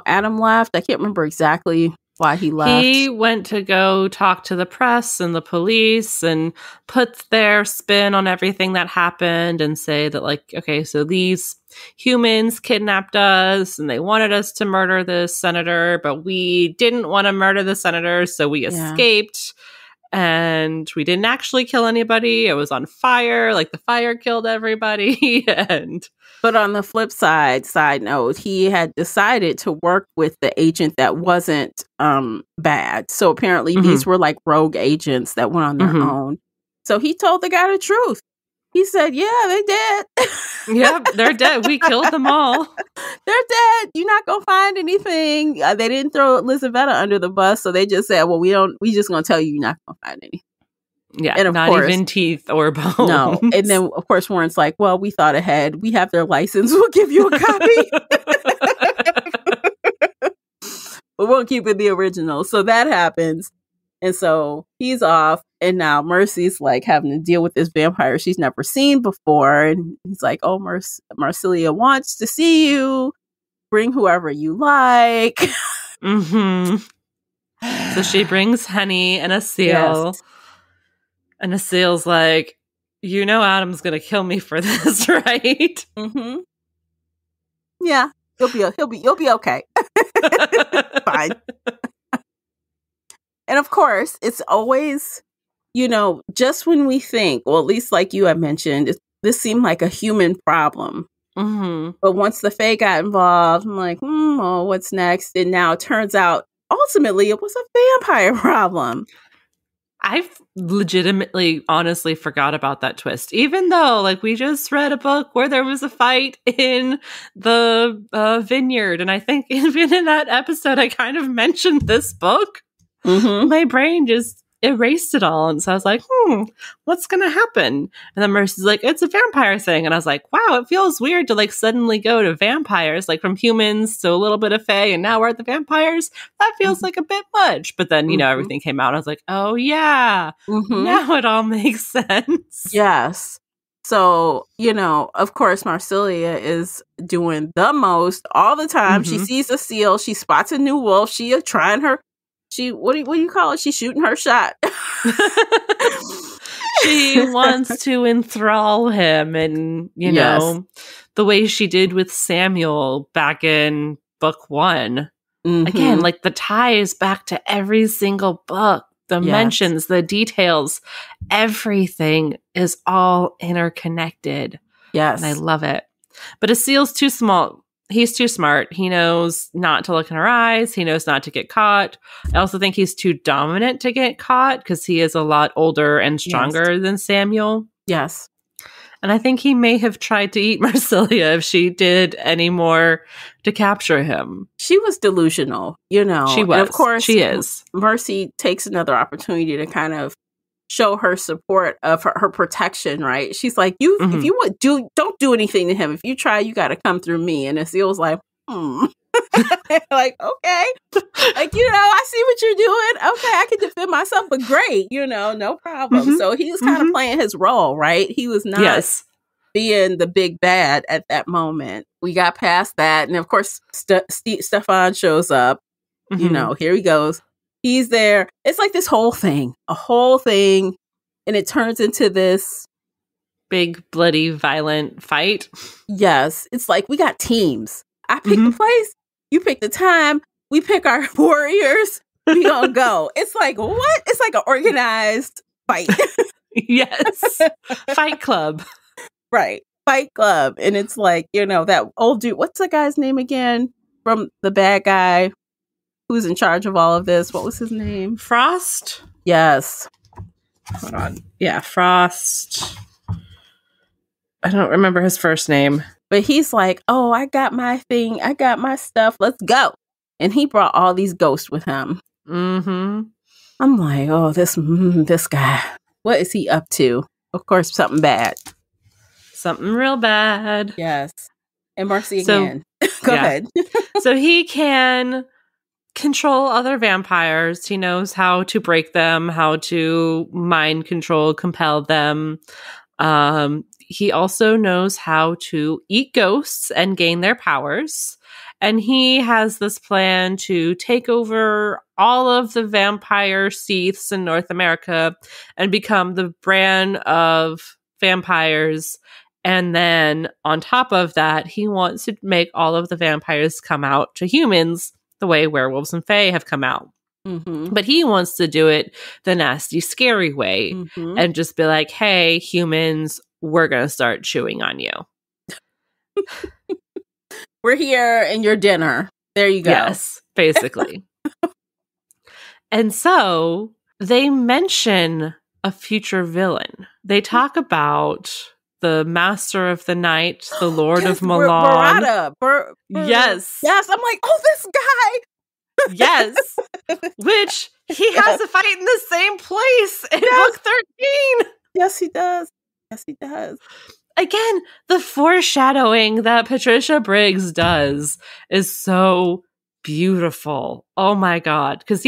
Adam left. I can't remember exactly why he left. He went to go talk to the press and the police and put their spin on everything that happened and say that, like, okay, so these humans kidnapped us and they wanted us to murder this senator, but we didn't want to murder the senator, so we escaped. And we didn't actually kill anybody. It was on fire. Like, the fire killed everybody. But on the flip side note, he had decided to work with the agent that wasn't bad. So apparently these were like rogue agents that went on their own. So he told the guy the truth. He said, yeah, they dead. Yep, they're dead. We killed them all. They're dead. You're not going to find anything. They didn't throw Elizaveta under the bus. So they just said, well, we just going to tell you're not going to find anything. Yeah, and of course, even teeth or bones. No. And then, of course, Warren's like, well, we thought ahead. We have their license. We'll give you a copy. But we'll keep it the original. So that happens. And so he's off. And now Mercy's like having to deal with this vampire she's never seen before. And he's like, oh, Marcelia wants to see you. Bring whoever you like. Mm-hmm. So she brings honey and a seal. Yes. And the seal's like, Adam's gonna kill me for this, right? Mm-hmm. Yeah, you'll be okay. Fine. And of course, it's always, just when we think, well, at least like you had mentioned, this seemed like a human problem. Mm-hmm. But once the Fae got involved, I'm like, oh, what's next? And now it turns out, ultimately, it was a vampire problem. I've legitimately, honestly forgot about that twist. Even though, like, we just read a book where there was a fight in the vineyard. And I think even in that episode, I kind of mentioned this book. Mm-hmm. My brain just erased it all. And so I was like, what's going to happen? And then Mercy's like, it's a vampire thing. And I was like, wow, it feels weird to like suddenly go to vampires, like from humans to a little bit of Fae. And now we're at the vampires. That feels like a bit much. But then, everything came out. And I was like, oh yeah, now it all makes sense. Yes. So, of course, Marcelia is doing the most all the time. Mm-hmm. She sees a seal. She spots a new wolf. She trying her. What do you call it? She's shooting her shot. She wants to enthrall him, and the way she did with Samuel back in book 1. Mm-hmm. Again, like the ties back to every single book, the mentions, the details, everything is all interconnected. Yes, and I love it. But a seal's too small. He's too smart. He knows not to look in her eyes. He knows not to get caught. I also think he's too dominant to get caught because he is a lot older and stronger than Samuel. Yes. And I think he may have tried to eat Marcelia if she did any more to capture him. She was delusional, She was. And of course, she is. Mercy takes another opportunity to kind of show her support of her protection, right? She's like, if you would don't do anything to him. If you try, you got to come through me. And Aziel's like, like, okay, like, I see what you're doing. Okay, I can defend myself, but great, no problem. So he was kind of playing his role, right? He was not being the big bad at that moment. We got past that, and of course, Stefan shows up. Here he goes. He's there. It's like this a whole thing, and it turns into this big, bloody, violent fight. Yes, it's like we got teams. I pick the place, you pick the time, we pick our warriors, we gonna go. It's like, what? It's like an organized fight. Yes. Fight club. Right. Fight club. And it's like, that old dude, what's the guy's name again? From the bad guy who's in charge of all of this. What was his name? Frost? Yes. Hold on. Yeah, Frost. I don't remember his first name. But he's like, oh, I got my thing. I got my stuff. Let's go. And he brought all these ghosts with him. Mm-hmm. I'm like, oh, this guy. What is he up to? Of course, something bad. Something real bad. Yes. And Mercy again. Go ahead. So he can control other vampires. He knows how to break them, how to mind control, compel them. He also knows how to eat ghosts and gain their powers. And he has this plan to take over all of the vampire seaths in North America and become the brand of vampires. And then on top of that, he wants to make all of the vampires come out to humans the way werewolves and fae have come out. Mm-hmm. But he wants to do it the nasty, scary way and just be like, hey, humans, we're going to start chewing on you. We're here and your dinner. There you go. Yes, basically. And so they mention a future villain. They talk about the Master of the Night, the Lord of Milan. Yes. Yes, I'm like, oh, this guy. Yes. Which he has a fight in the same place in book 13. Yes, he does. Yes, he does. Again, the foreshadowing that Patricia Briggs does is so beautiful. Oh my God. Because,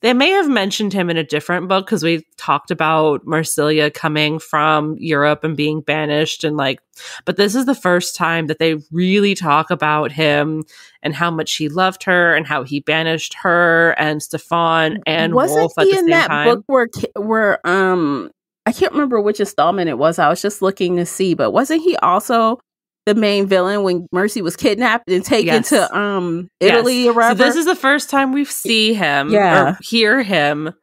they may have mentioned him in a different book because we talked about Marsilia coming from Europe and being banished but this is the first time that they really talk about him and how much he loved her and how he banished her and Stefan and Wolf at the same time. Wasn't he in that book where I can't remember which installment it was. I was just looking to see, but wasn't he also the main villain when Mercy was kidnapped and taken to Italy or wherever? So this is the first time we see him or hear him,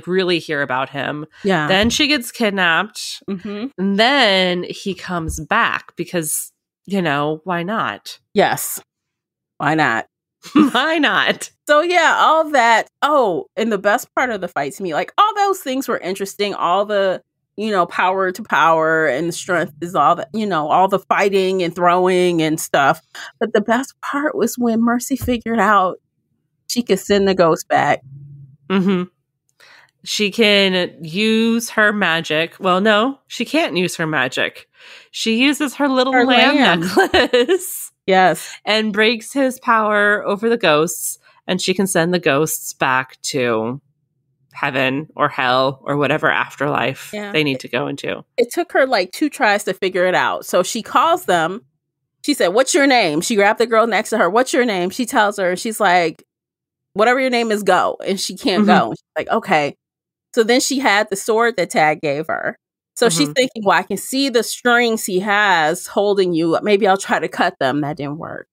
really hear about him. Yeah. Then she gets kidnapped. Mm-hmm. And then he comes back because, why not? Yes. Why not? Why not? So all that. Oh, and the best part of the fight to me, all those things were interesting. All the power to power and the strength is all that, all the fighting and throwing and stuff. But the best part was when Mercy figured out she could send the ghost back. Mm-hmm. She can use her magic. Well, no, she can't use her magic. She uses her little lamb necklace. Yes. And breaks his power over the ghosts. And she can send the ghosts back to heaven or hell or whatever afterlife they need to go into. It took her 2 tries to figure it out. So she calls them. She said, what's your name? She grabbed the girl next to her. What's your name? She tells her, she's like, whatever your name is, go. And she can't go. She's like, okay. So then she had the sword that Tag gave her. So she's thinking, well, I can see the strings he has holding you. Maybe I'll try to cut them. That didn't work.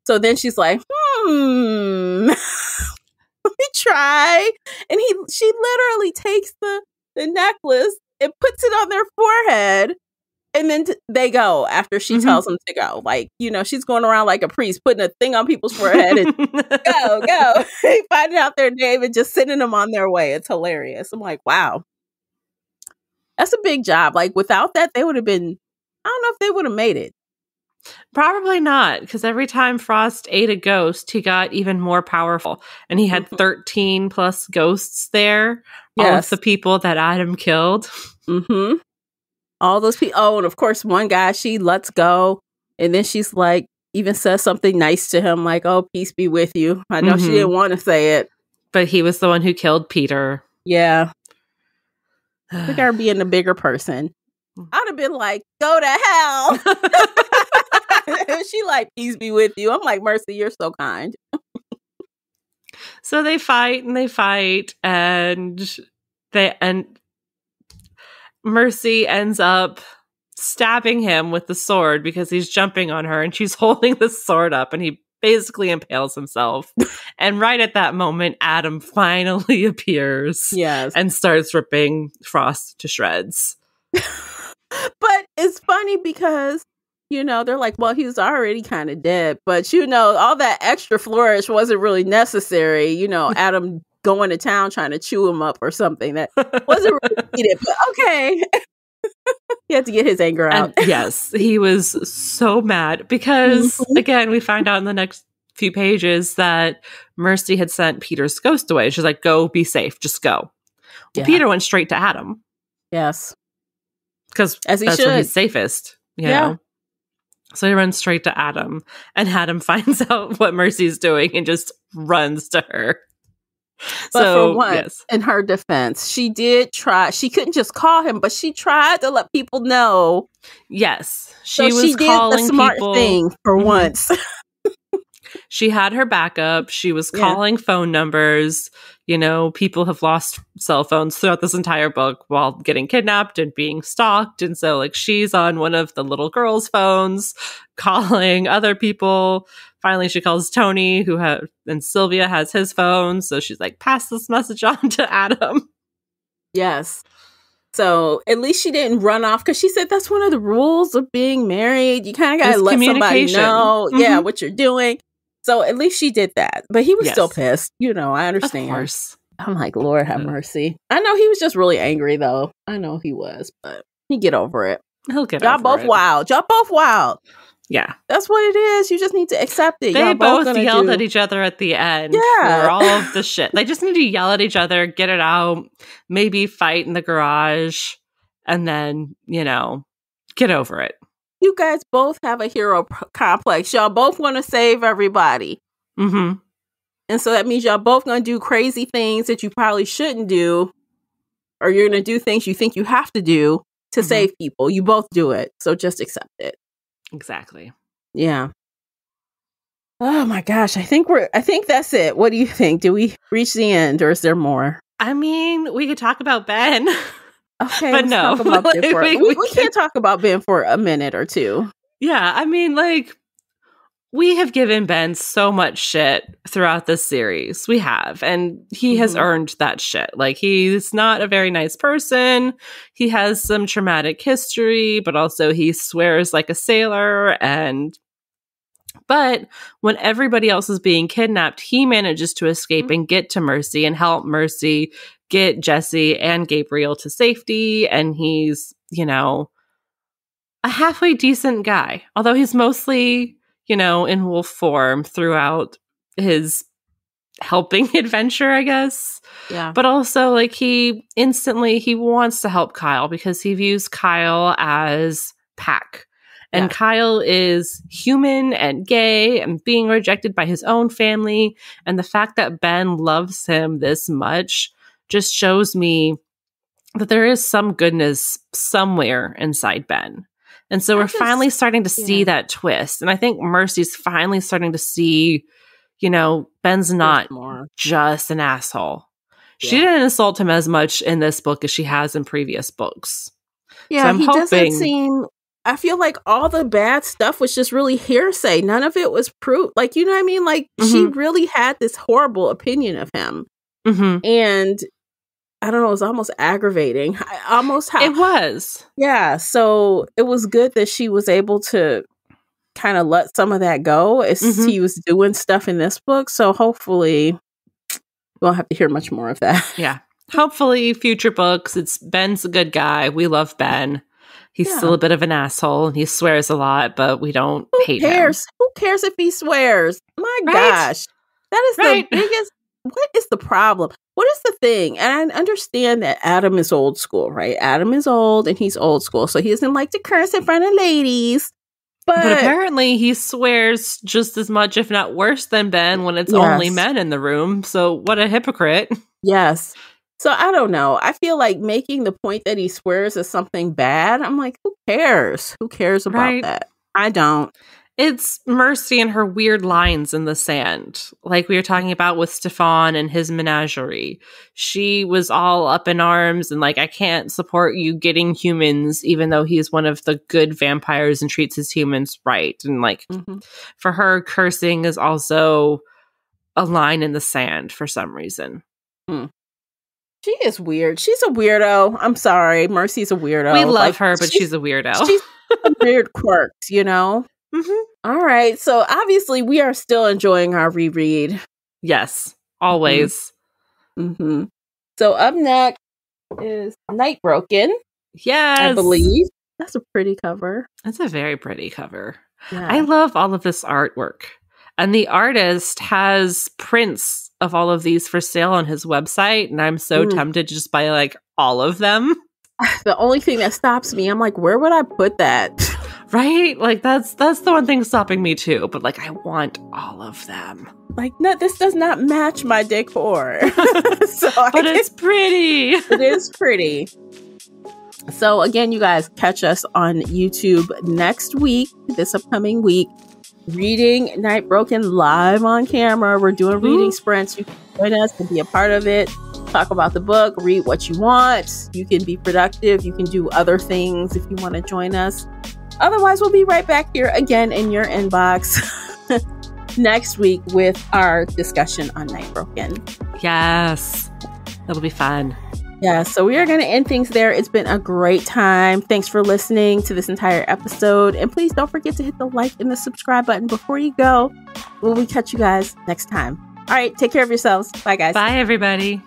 So then she's like, let me try. And she literally takes the necklace and puts it on their forehead. And then they go after she tells them to go. She's going around like a priest, putting a thing on people's forehead and go. Finding out their name and just sending them on their way. It's hilarious. I'm like, wow. That's a big job. Without that, they would have been, I don't know if they would have made it. Probably not, because every time Frost ate a ghost, he got even more powerful. And he had 13 plus ghosts there. Yes. All of the people that Adam killed. Mm-hmm. All those people. Oh, and of course, one guy, she lets go. And then she's like, even says something nice to him, like, oh, peace be with you. I know she didn't want to say it. But he was the one who killed Peter. Yeah. We gotta be in the bigger person. I'd have been like, go to hell. She like, peace be with you. I'm like, Mercy, you're so kind. So they fight and Mercy ends up stabbing him with the sword because he's jumping on her and she's holding the sword up and he basically impales himself. And right at that moment, Adam finally appears. Yes. And starts ripping Frost to shreds. But it's funny because, you know, they're like, well, he's already kind of dead. But, you know, all that extra flourish wasn't really necessary. You know, Adam going to town trying to chew him up or something. That wasn't really needed. But okay. He had to get his anger out. And yes, he was so mad because, again, we find out in the next few pages that Mercy had sent Peter's ghost away. She's like, go, be safe, just go. Well, Peter went straight to Adam. Yes. Because that's where he's safest, you know? So he runs straight to Adam, and Adam finds out what Mercy's doing and just runs to her. But for once, in her defense, she did try. She couldn't just call him, but she tried to let people know. Yes. She did the smart thing for once. She had her backup. She was calling phone numbers. You know, people have lost cell phones throughout this entire book while getting kidnapped and being stalked. And so, like, she's on one of the little girls' phones calling other people. Finally, she calls Tony, and Sylvia has his phone. So she's like, pass this message on to Adam. Yes. So at least she didn't run off because she said that's one of the rules of being married. You kind of got to let somebody know, what you're doing. So at least she did that. But he was still pissed. You know, I understand. Of course. I'm like, Lord have mercy. I know he was just really angry, though. I know he was, but he get over it. He'll get over it. Y'all both wild. Yeah. That's what it is. You just need to accept it. They both yelled at each other at the end for all of the shit. They just need to yell at each other, get it out, maybe fight in the garage, and then, you know, get over it. You guys both have a hero complex. Y'all both want to save everybody. Mm-hmm. And so that means y'all both going to do crazy things that you probably shouldn't do. Or you're going to do things you think you have to do to save people. You both do it. So just accept it. Exactly. Yeah. Oh my gosh. I think that's it. What do you think? Do we reach the end or is there more? I mean, we could talk about Ben. Okay, but no, we can't talk about Ben for a minute or two. Yeah, I mean, like, we have given Ben so much shit throughout this series. We have, and he has earned that shit. Like, he's not a very nice person. He has some traumatic history, but also he swears like a sailor. But when everybody else is being kidnapped, he manages to escape and get to Mercy and help Mercy get Jesse and Gabriel to safety. And he's, you know, a halfway decent guy, although he's mostly, you know, in wolf form throughout his helping adventure, I guess. Yeah. But also, like, he wants to help Kyle because he views Kyle as Pack. And Kyle is human and gay and being rejected by his own family. And the fact that Ben loves him this much just shows me that there is some goodness somewhere inside Ben. And so we're finally starting to see that twist. And I think Mercy's finally starting to see, you know, Ben's not just an asshole. Yeah. She didn't insult him as much in this book as she has in previous books. Yeah, so I'm hoping, doesn't seem... I feel like all the bad stuff was just really hearsay. None of it was proof. Like, you know what I mean? Like, she really had this horrible opinion of him. And I don't know, it was almost aggravating. It was. Yeah. So it was good that she was able to kind of let some of that go as he was doing stuff in this book. So hopefully we won't have to hear much more of that. Yeah. Hopefully future books. Ben's a good guy. We love Ben. He's still a bit of an asshole, and he swears a lot, but we don't hate him. Who cares if he swears? My gosh. That is the biggest... What is the problem? What is the thing? And I understand that Adam is old school, right? Adam is old, and he's old school, so he doesn't like to curse in front of ladies. But apparently he swears just as much, if not worse, than Ben when it's only men in the room. So what a hypocrite. Yes. So I don't know. I feel like making the point that he swears is something bad. I'm like, who cares? Who cares about that? I don't. It's Mercy and her weird lines in the sand. Like we were talking about with Stefan and his menagerie. She was all up in arms and like, I can't support you getting humans, even though he's one of the good vampires and treats his humans right. And like, for her, cursing is also a line in the sand for some reason. She is weird. She's a weirdo. I'm sorry. Mercy's a weirdo. We love her, but she's a weirdo. She's weird quirks, you know? All right. So obviously we are still enjoying our reread. Yes. Always. So up next is Night Broken. Yes. I believe. That's a pretty cover. It's a very pretty cover. Yeah. I love all of this artwork. And the artist has prints of all of these for sale on his website. And I'm so tempted to just buy like all of them. The only thing that stops me, I'm like, where would I put that? Right? Like that's the one thing stopping me too. But like, I want all of them. Like, no, this does not match my decor. But it's pretty. It is pretty. So again, you guys catch us on YouTube next week, this upcoming week. Reading Night Broken live on camera. We're doing reading sprints. You can join us and be a part of it. Talk about the book. Read what you want. You can be productive. You can do other things if you want to join us. Otherwise, we'll be right back here again in your inbox next week with our discussion on Night Broken. Yes. It'll be fun. Yeah, so we are going to end things there. It's been a great time. Thanks for listening to this entire episode. And please don't forget to hit the like and the subscribe button before you go. We'll catch you guys next time. All right, take care of yourselves. Bye, guys. Bye, everybody.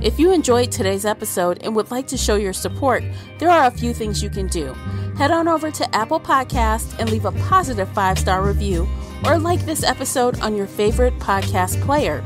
If you enjoyed today's episode and would like to show your support, there are a few things you can do. Head on over to Apple Podcasts and leave a positive 5-star review, or like this episode on your favorite podcast player.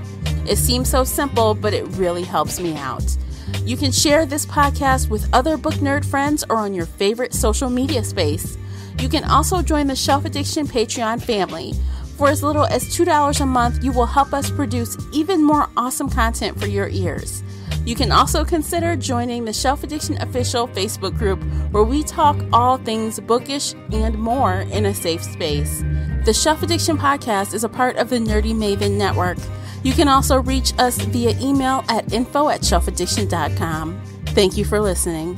It seems so simple, but it really helps me out. You can share this podcast with other book nerd friends or on your favorite social media space. You can also join the Shelf Addiction Patreon family. For as little as $2 a month, you will help us produce even more awesome content for your ears. You can also consider joining the Shelf Addiction official Facebook group, where we talk all things bookish and more in a safe space. The Shelf Addiction podcast is a part of the Nerdy Maven Network. You can also reach us via email at info@shelfaddiction.com. Thank you for listening.